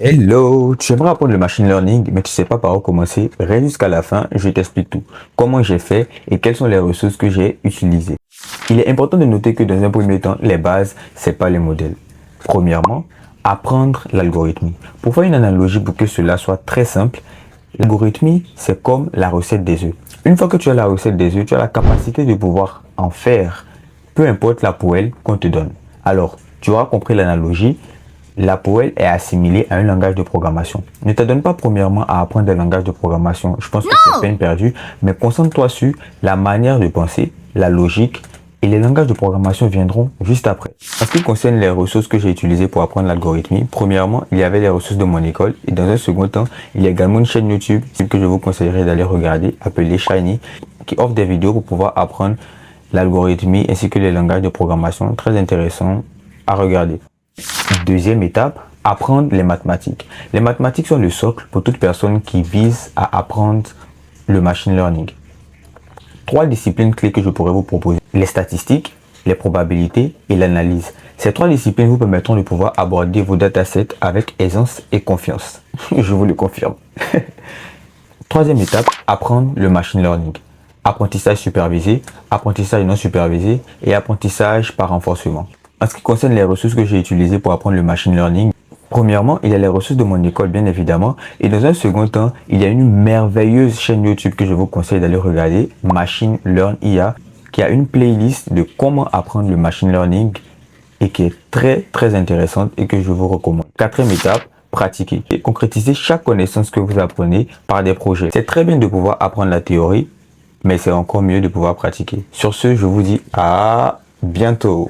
Hello, tu aimerais apprendre le machine learning, mais tu sais pas par où commencer. Reste jusqu'à la fin, je t'explique tout. Comment j'ai fait et quelles sont les ressources que j'ai utilisées. Il est important de noter que dans un premier temps, les bases, c'est pas les modèles. Premièrement, apprendre l'algorithmie. Pour faire une analogie pour que cela soit très simple, l'algorithmie, c'est comme la recette des œufs. Une fois que tu as la recette des œufs, tu as la capacité de pouvoir en faire, peu importe la poêle qu'on te donne. Alors, tu auras compris l'analogie. La poêle est assimilée à un langage de programmation. Ne te donne pas premièrement à apprendre un langage de programmation. Je pense que c'est peine perdue, mais concentre-toi sur la manière de penser, la logique, et les langages de programmation viendront juste après. En ce qui concerne les ressources que j'ai utilisées pour apprendre l'algorithmie, premièrement, il y avait les ressources de mon école, et dans un second temps, il y a également une chaîne YouTube que je vous conseillerais d'aller regarder, appelée Shiny, qui offre des vidéos pour pouvoir apprendre l'algorithmie ainsi que les langages de programmation très intéressants à regarder. Deuxième étape, apprendre les mathématiques. Les mathématiques sont le socle pour toute personne qui vise à apprendre le machine learning. Trois disciplines clés que je pourrais vous proposer. Les statistiques, les probabilités et l'analyse. Ces trois disciplines vous permettront de pouvoir aborder vos datasets avec aisance et confiance. Je vous le confirme. Troisième étape, apprendre le machine learning. Apprentissage supervisé, apprentissage non supervisé et apprentissage par renforcement. En ce qui concerne les ressources que j'ai utilisées pour apprendre le machine learning, premièrement, il y a les ressources de mon école, bien évidemment. Et dans un second temps, il y a une merveilleuse chaîne YouTube que je vous conseille d'aller regarder, Machine Learn IA, qui a une playlist de comment apprendre le machine learning et qui est très intéressante et que je vous recommande. Quatrième étape, pratiquer et concrétiser chaque connaissance que vous apprenez par des projets. C'est très bien de pouvoir apprendre la théorie, mais c'est encore mieux de pouvoir pratiquer. Sur ce, je vous dis à bientôt.